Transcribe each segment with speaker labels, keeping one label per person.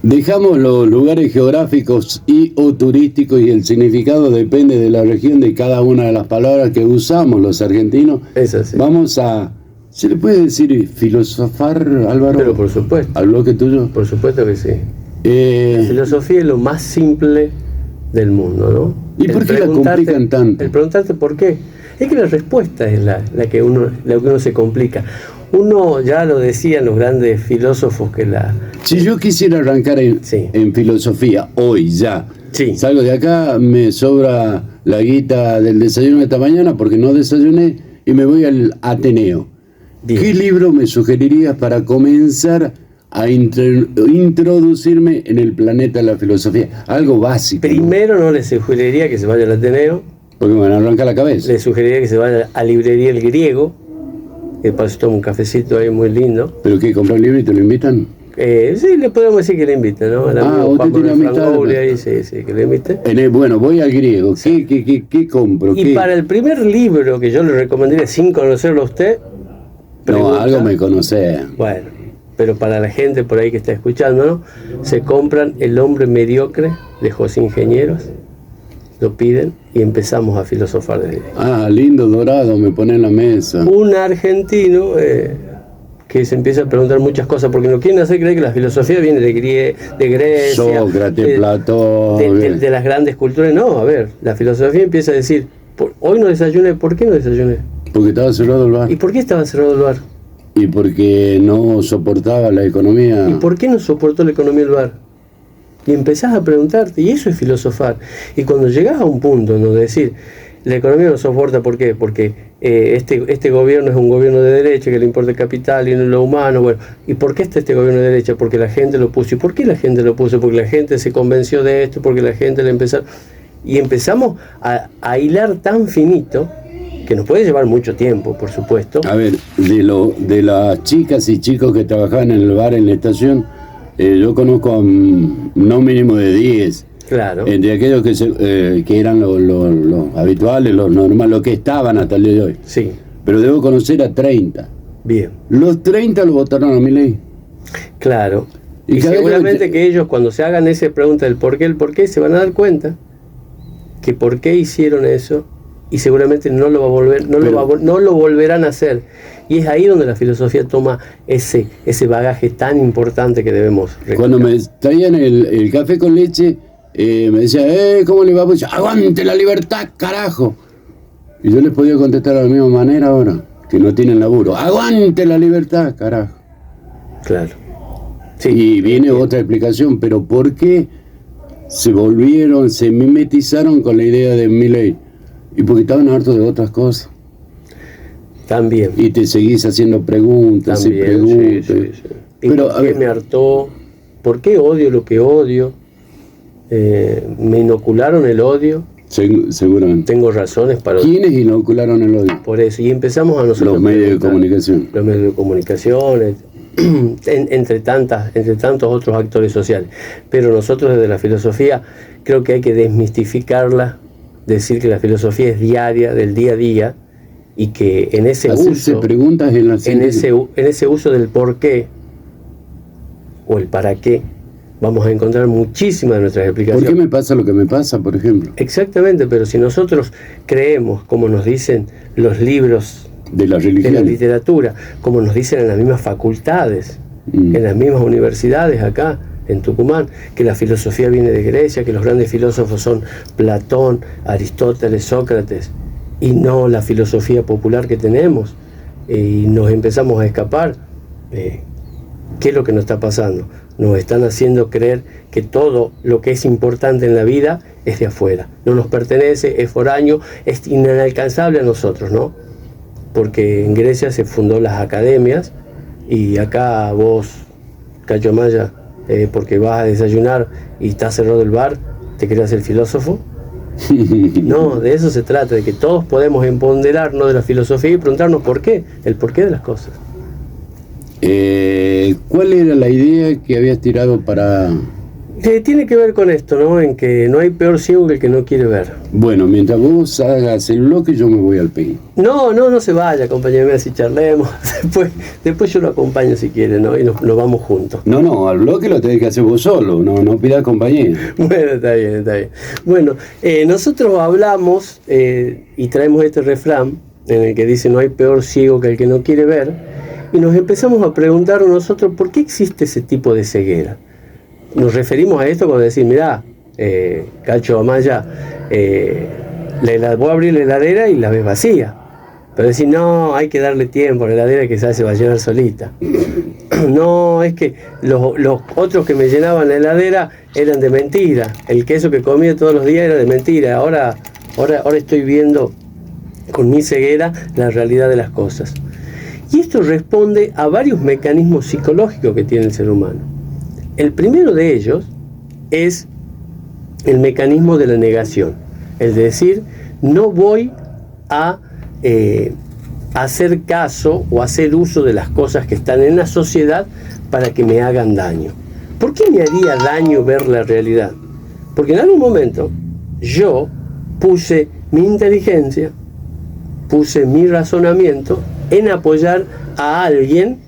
Speaker 1: Dejamos los lugares geográficos y o turísticos y el significado depende de la región de cada una de las palabras que usamos los argentinos.
Speaker 2: Es así.
Speaker 1: Vamos a, ¿se le puede decir filosofar, Álvaro?
Speaker 2: Pero por supuesto.
Speaker 1: ¿Al bloque tuyo?
Speaker 2: Por supuesto que sí. La filosofía es lo más simple del mundo, ¿no?
Speaker 1: ¿Y por qué la complican tanto?
Speaker 2: El preguntarte por qué. Es que la respuesta es la que uno se complica. Uno ya lo decían los grandes filósofos que la...
Speaker 1: Si yo quisiera arrancar en filosofía hoy ya, salgo de acá, me sobra la guita del desayuno de esta mañana porque no desayuné y me voy al Ateneo. Bien. ¿Qué libro me sugerirías para comenzar a introducirme en el planeta de la filosofía? Algo básico.
Speaker 2: Primero no le sugeriría que se vaya al Ateneo.
Speaker 1: Porque me van a arrancar la cabeza.
Speaker 2: Le sugeriría que se vaya a Librería El Griego, que paso toma un cafecito ahí muy lindo.
Speaker 1: ¿Pero qué? ¿Comprar un libro y te lo invitan?
Speaker 2: Sí, le podemos decir que le inviten, ¿no?
Speaker 1: Usted tiene amistad.
Speaker 2: Ahí, sí, que le invite.
Speaker 1: Bueno, voy al Griego. ¿Qué compro?
Speaker 2: Y para el primer libro que yo le recomendaría, sin conocerlo a usted...
Speaker 1: No, algo me conoce.
Speaker 2: Bueno, pero para la gente por ahí que está escuchando, ¿no? Se compran El hombre mediocre de José Ingenieros, lo piden y empezamos a filosofar de él.
Speaker 1: Lindo, dorado, me pone en la mesa.
Speaker 2: Un argentino que se empieza a preguntar muchas cosas, porque no quieren hacer creer que la filosofía viene de Grecia,
Speaker 1: Sócrates, Platón,
Speaker 2: de las grandes culturas. No, a ver, la filosofía empieza a decir, hoy no desayuné. ¿Por qué no desayuné?
Speaker 1: Porque estaba cerrado el bar.
Speaker 2: ¿Y por qué estaba cerrado el bar?
Speaker 1: Y porque no soportaba la economía.
Speaker 2: ¿Y por qué no soportó la economía el bar? Y empezás a preguntarte, y eso es filosofar. Y cuando llegás a un punto en donde decir, la economía no soporta, ¿por qué? Porque este gobierno es un gobierno de derecha, que le importa el capital y no lo humano. Bueno, ¿y por qué está este gobierno de derecha? Porque la gente lo puso. ¿Y por qué la gente lo puso? Porque la gente se convenció de esto, porque la gente le empezó... Y empezamos a hilar tan finito, que nos puede llevar mucho tiempo, por supuesto.
Speaker 1: A ver, de las chicas y chicos que trabajaban en el bar, en la estación, yo conozco a no mínimo de 10.
Speaker 2: Claro.
Speaker 1: Entre aquellos que eran los habituales, los normales, los que estaban hasta el día de hoy.
Speaker 2: Sí.
Speaker 1: Pero debo conocer a 30.
Speaker 2: Bien.
Speaker 1: Los 30 lo votaron a Milei.
Speaker 2: Claro. Y seguramente que ellos, cuando se hagan esa pregunta del por qué, se van a dar cuenta que por qué hicieron eso, y seguramente no lo volverán a hacer. Y es ahí donde la filosofía toma ese bagaje tan importante que debemos recordar.
Speaker 1: Cuando me traían el café con leche, me decía, ¿cómo le va? Pues, aguante la libertad, carajo. Y yo les podía contestar de la misma manera ahora, que no tienen laburo. Aguante la libertad, carajo.
Speaker 2: Claro. Sí,
Speaker 1: y viene otra explicación, pero ¿por qué se mimetizaron con la idea de Milei? Y porque estaban hartos de otras cosas.
Speaker 2: También.
Speaker 1: Y te seguís haciendo preguntas y preguntas.
Speaker 2: Sí. Pero, ¿por qué me hartó? ¿Por qué odio lo que odio? ¿Me inocularon el odio?
Speaker 1: Seguramente.
Speaker 2: Tengo razones para...
Speaker 1: ¿Quiénes inocularon el odio?
Speaker 2: Por eso. Y empezamos a nosotros...
Speaker 1: Los medios de comunicación.
Speaker 2: Los medios de comunicación, entre tantos otros actores sociales. Pero nosotros desde la filosofía creo que hay que desmistificarla, decir que la filosofía es diaria, del día a día, y que en ese uso,
Speaker 1: preguntas en
Speaker 2: ese uso del por qué o el para qué, vamos a encontrar muchísimas de nuestras explicaciones.
Speaker 1: ¿Por qué me pasa lo que me pasa, por ejemplo?
Speaker 2: Exactamente, pero si nosotros creemos, como nos dicen los libros
Speaker 1: de la religión,
Speaker 2: de la literatura, como nos dicen en las mismas facultades, en las mismas universidades acá en Tucumán, que la filosofía viene de Grecia, que los grandes filósofos son Platón, Aristóteles, Sócrates, y no la filosofía popular que tenemos, y nos empezamos a escapar. ¿Qué es lo que nos está pasando? Nos están haciendo creer que todo lo que es importante en la vida es de afuera, no nos pertenece, es foráneo, es inalcanzable a nosotros, ¿no? Porque en Grecia se fundó las academias, y acá vos, Cacho Amaya, porque vas a desayunar y está cerrado el bar, ¿te querés ser filósofo? No, de eso se trata, de que todos podemos empoderarnos de la filosofía y preguntarnos por qué, el porqué de las cosas.
Speaker 1: ¿Cuál era la idea que habías tirado para
Speaker 2: Tiene que ver con esto, ¿no? En que no hay peor ciego que el que no quiere ver.
Speaker 1: Bueno, mientras vos hagas el bloque, yo me voy al ping.
Speaker 2: No se vaya, acompáñame así charlemos. Después yo lo acompaño si quiere, ¿no? Y nos vamos juntos.
Speaker 1: No, al bloque lo tenés que hacer vos solo, no pidas compañía.
Speaker 2: Bueno, está bien. Bueno, nosotros hablamos y traemos este refrán en el que dice no hay peor ciego que el que no quiere ver, y nos empezamos a preguntar nosotros por qué existe ese tipo de ceguera. Nos referimos a esto cuando decimos, mirá, Cacho Amaya, voy a abrir la heladera y la ves vacía. Pero decir, no, hay que darle tiempo a la heladera que se va a llenar solita. No, es que los otros que me llenaban la heladera eran de mentira. El queso que comía todos los días era de mentira. Ahora estoy viendo con mi ceguera la realidad de las cosas. Y esto responde a varios mecanismos psicológicos que tiene el ser humano. El primero de ellos es el mecanismo de la negación, es decir, no voy a hacer caso o hacer uso de las cosas que están en la sociedad para que me hagan daño. ¿Por qué me haría daño ver la realidad? Porque en algún momento yo puse mi inteligencia, puse mi razonamiento en apoyar a alguien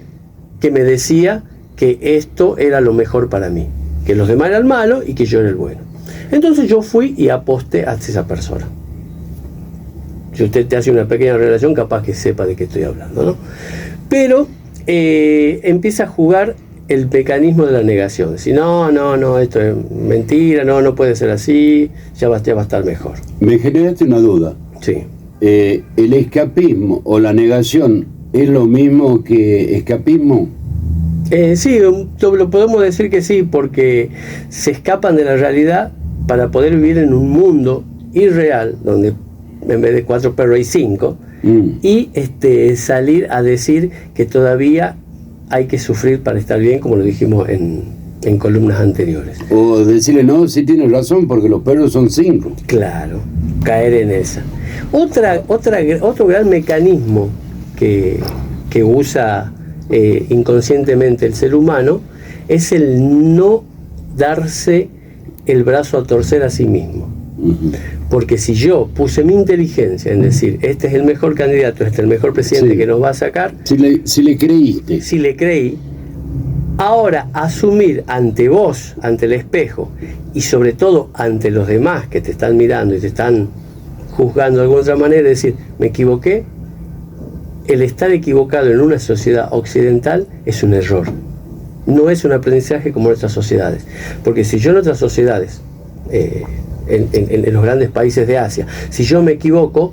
Speaker 2: que me decía que esto era lo mejor para mí, que los demás eran malos y que yo era el bueno. Entonces yo fui y aposté a esa persona. Si usted te hace una pequeña relación, capaz que sepa de qué estoy hablando, ¿no? Pero empieza a jugar el mecanismo de la negación. Si no, esto es mentira, no puede ser así, ya va a estar mejor.
Speaker 1: Me generaste una duda.
Speaker 2: Sí.
Speaker 1: ¿El escapismo o la negación es lo mismo que escapismo?
Speaker 2: Sí, lo podemos decir que sí, porque se escapan de la realidad para poder vivir en un mundo irreal, donde en vez de 4 perros hay 5, y salir a decir que todavía hay que sufrir para estar bien, como lo dijimos en columnas anteriores. O
Speaker 1: decirle, no, sí tienes razón, porque los perros son 5.
Speaker 2: Claro, caer en esa. Otro gran mecanismo que usa inconscientemente el ser humano es el no darse el brazo a torcer a sí mismo. Porque si yo puse mi inteligencia en decir, este es el mejor candidato, este es el mejor presidente que nos va a sacar,
Speaker 1: si le creíste,
Speaker 2: si le creí, ahora asumir ante vos, ante el espejo, y sobre todo ante los demás que te están mirando y te están juzgando de alguna otra manera, decir, me equivoqué. El estar equivocado en una sociedad occidental es un error. No es un aprendizaje como en otras sociedades. Porque si yo en otras sociedades, en los grandes países de Asia, si yo me equivoco,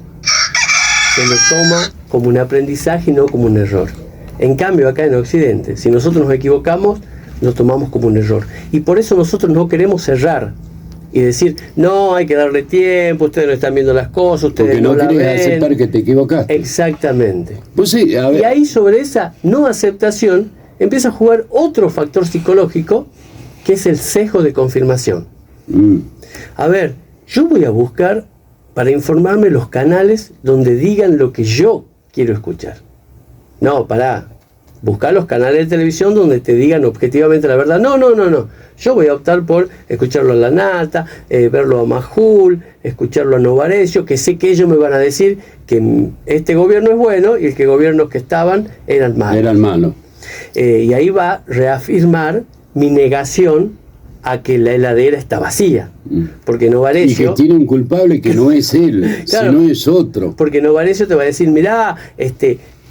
Speaker 2: se lo toma como un aprendizaje y no como un error. En cambio, acá en Occidente, si nosotros nos equivocamos, lo tomamos como un error. Y por eso nosotros no queremos errar y decir, no, hay que darle tiempo, ustedes no están viendo las cosas, ustedes
Speaker 1: porque no querés aceptar que te equivocaste.
Speaker 2: Exactamente.
Speaker 1: Pues sí, a ver.
Speaker 2: Y ahí sobre esa no aceptación empieza a jugar otro factor psicológico, que es el sesgo de confirmación. A ver, yo voy a buscar para informarme los canales donde digan lo que yo quiero escuchar. No, pará. Buscar los canales de televisión donde te digan objetivamente la verdad. No. Yo voy a optar por escucharlo a La Nata, verlo a Majul, escucharlo a Novarecio, que sé que ellos me van a decir que este gobierno es bueno y el que gobiernos que estaban eran malos. Y ahí va a reafirmar mi negación a que la heladera está vacía. Porque Novarecio...
Speaker 1: Y que tiene un culpable que no es él, claro, sino es otro.
Speaker 2: Porque Novarecio te va a decir, mirá,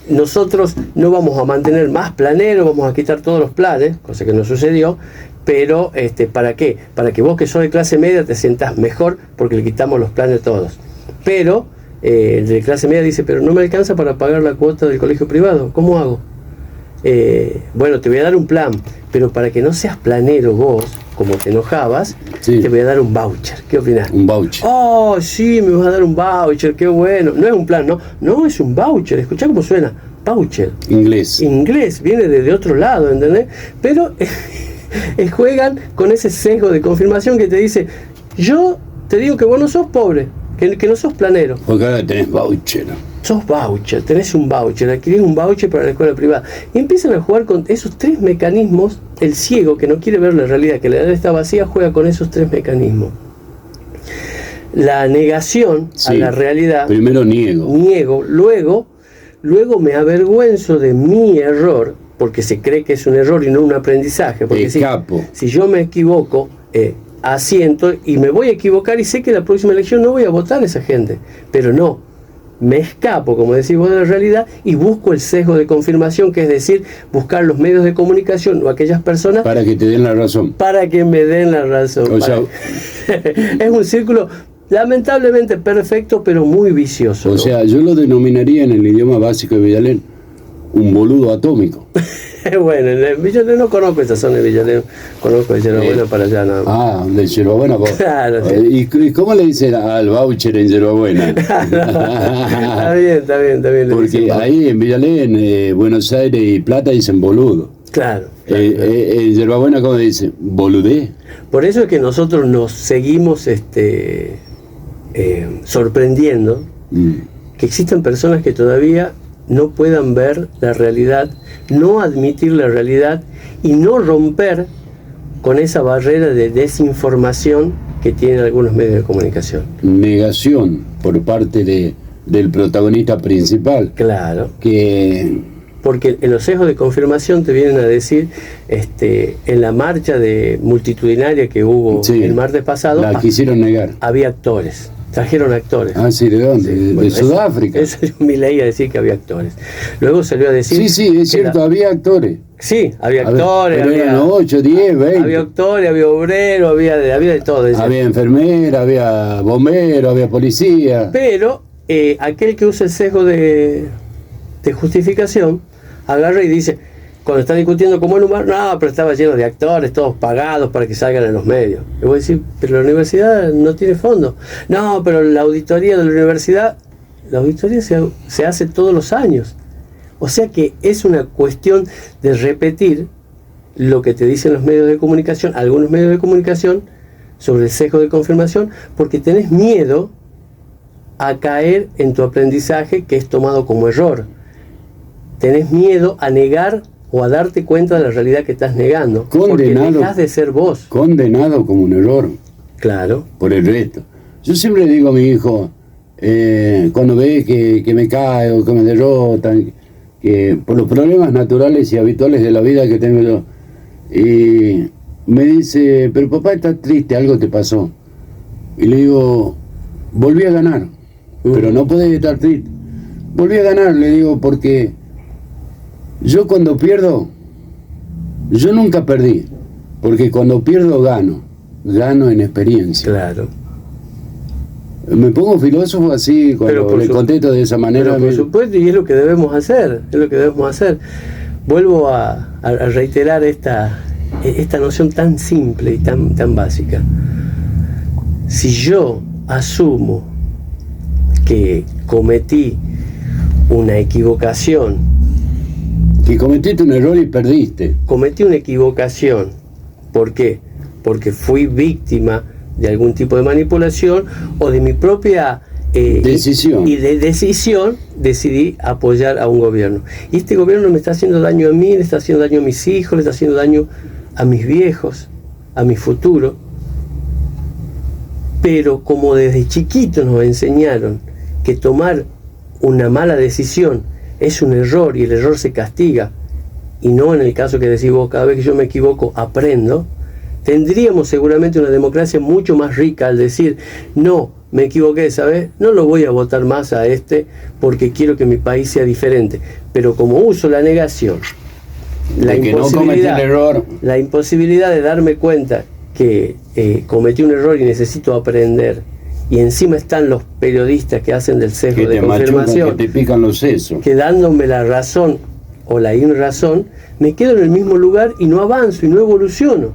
Speaker 2: nosotros no vamos a mantener más planeros, vamos a quitar todos los planes, cosa que no sucedió, pero ¿para qué? Para que vos que sos de clase media te sientas mejor porque le quitamos los planes todos. Pero el de clase media dice, pero no me alcanza para pagar la cuota del colegio privado, ¿cómo hago? Bueno, te voy a dar un plan, pero para que no seas planero vos, como te enojabas, te voy a dar un voucher. ¿Qué opinás?
Speaker 1: Un voucher.
Speaker 2: Oh, sí, me vas a dar un voucher, qué bueno. No es un plan, no es un voucher. Escuchá cómo suena, voucher. Inglés, viene de otro lado, ¿entendés? Pero juegan con ese sesgo de confirmación que te dice, yo te digo que vos no sos pobre, que no sos planero.
Speaker 1: Porque ahora tenés voucher.
Speaker 2: Sos voucher, tenés un voucher, adquirís un voucher para la escuela privada. Y empiezan a jugar con esos 3 mecanismos el ciego que no quiere ver la realidad, que la realidad está vacía, juega con esos 3 mecanismos. La negación a la realidad.
Speaker 1: Primero niego,
Speaker 2: luego me avergüenzo de mi error, porque se cree que es un error y no un aprendizaje. Porque si yo me equivoco, asiento y me voy a equivocar y sé que la próxima elección no voy a votar a esa gente. Pero no, me escapo, como decís vos, de la realidad y busco el sesgo de confirmación, que es decir, buscar los medios de comunicación o aquellas personas...
Speaker 1: Para que te den la razón.
Speaker 2: Para que me den la razón. O sea, es un círculo lamentablemente perfecto, pero muy vicioso.
Speaker 1: O sea, yo lo denominaría en el idioma básico de Villalén un boludo atómico.
Speaker 2: Bueno, en Villalén no conozco esta zona de Villalén, conozco de Yerbabuena para allá nada más.
Speaker 1: Ah, de Yerbabuena.
Speaker 2: Claro, sí.
Speaker 1: ¿Y cómo le dicen al voucher en Yerbabuena?
Speaker 2: Está bien.
Speaker 1: Porque ahí en Villalén, Buenos Aires y Plata dicen boludo.
Speaker 2: Claro.
Speaker 1: En Yerbabuena, ¿cómo dicen? Boludé.
Speaker 2: Por eso es que nosotros nos seguimos sorprendiendo que existan personas que todavía no puedan ver la realidad, no admitir la realidad y no romper con esa barrera de desinformación que tienen algunos medios de comunicación.
Speaker 1: Negación por parte del protagonista principal.
Speaker 2: Claro.
Speaker 1: Porque
Speaker 2: en los sesgos de confirmación te vienen a decir, en la marcha multitudinaria que hubo el martes pasado,
Speaker 1: la quisieron negar.
Speaker 2: Había actores. Trajeron actores.
Speaker 1: Ah, sí, ¿de dónde? De Sudáfrica.
Speaker 2: Eso me leí a decir que había actores. Luego salió a decir...
Speaker 1: Sí, es cierto, había actores.
Speaker 2: Sí, había actores.
Speaker 1: Pero eran 8, 10, 20.
Speaker 2: Había actores, había obreros, había de todo.
Speaker 1: Había enfermera, había bombero, había policía.
Speaker 2: Pero aquel que usa el sesgo de justificación, agarra y dice... Cuando están discutiendo cómo enumerar, no, pero estaba lleno de actores, todos pagados para que salgan en los medios. Y voy a decir, pero la universidad no tiene fondo. No, pero la auditoría de la universidad se hace todos los años. O sea que es una cuestión de repetir lo que te dicen los medios de comunicación, algunos medios de comunicación, sobre el sesgo de confirmación, porque tenés miedo a caer en tu aprendizaje que es tomado como error. Tenés miedo a negar o a darte cuenta de la realidad que estás negando, porque dejás de ser vos.
Speaker 1: Condenado como un error.
Speaker 2: Claro.
Speaker 1: Por el resto. Yo siempre le digo a mi hijo, cuando ve que me caigo, que me derrotan, que por los problemas naturales y habituales de la vida que tengo yo, y me dice, pero papá, estás triste, algo te pasó. Y le digo, volví a ganar, pero no podés estar triste. Volví a ganar, le digo, porque yo cuando pierdo, yo nunca perdí, porque cuando pierdo gano en experiencia.
Speaker 2: Claro.
Speaker 1: Me pongo filósofo así, cuando le contesto de esa manera.
Speaker 2: Pero por supuesto, y es lo que debemos hacer, Vuelvo a reiterar esta noción tan simple y tan básica. Si yo asumo que cometí una equivocación,
Speaker 1: que cometiste un error y perdiste.
Speaker 2: Cometí una equivocación. ¿Por qué? Porque fui víctima de algún tipo de manipulación o de mi propia
Speaker 1: decisión.
Speaker 2: Y de decisión decidí apoyar a un gobierno. Y este gobierno me está haciendo daño a mí, le está haciendo daño a mis hijos, le está haciendo daño a mis viejos, a mi futuro. Pero como desde chiquitos nos enseñaron que tomar una mala decisión es un error y el error se castiga, y no en el caso que decís vos, cada vez que yo me equivoco aprendo, tendríamos seguramente una democracia mucho más rica al decir, no, me equivoqué, ¿sabes? No lo voy a votar más a porque quiero que mi país sea diferente. Pero como uso la negación, la imposibilidad de darme cuenta que cometí un error y necesito aprender, y encima están los periodistas que hacen del sesgo de confirmación,
Speaker 1: que te pican los sesos,
Speaker 2: que dándome la razón o la inrazón, me quedo en el mismo lugar y no avanzo y no evoluciono.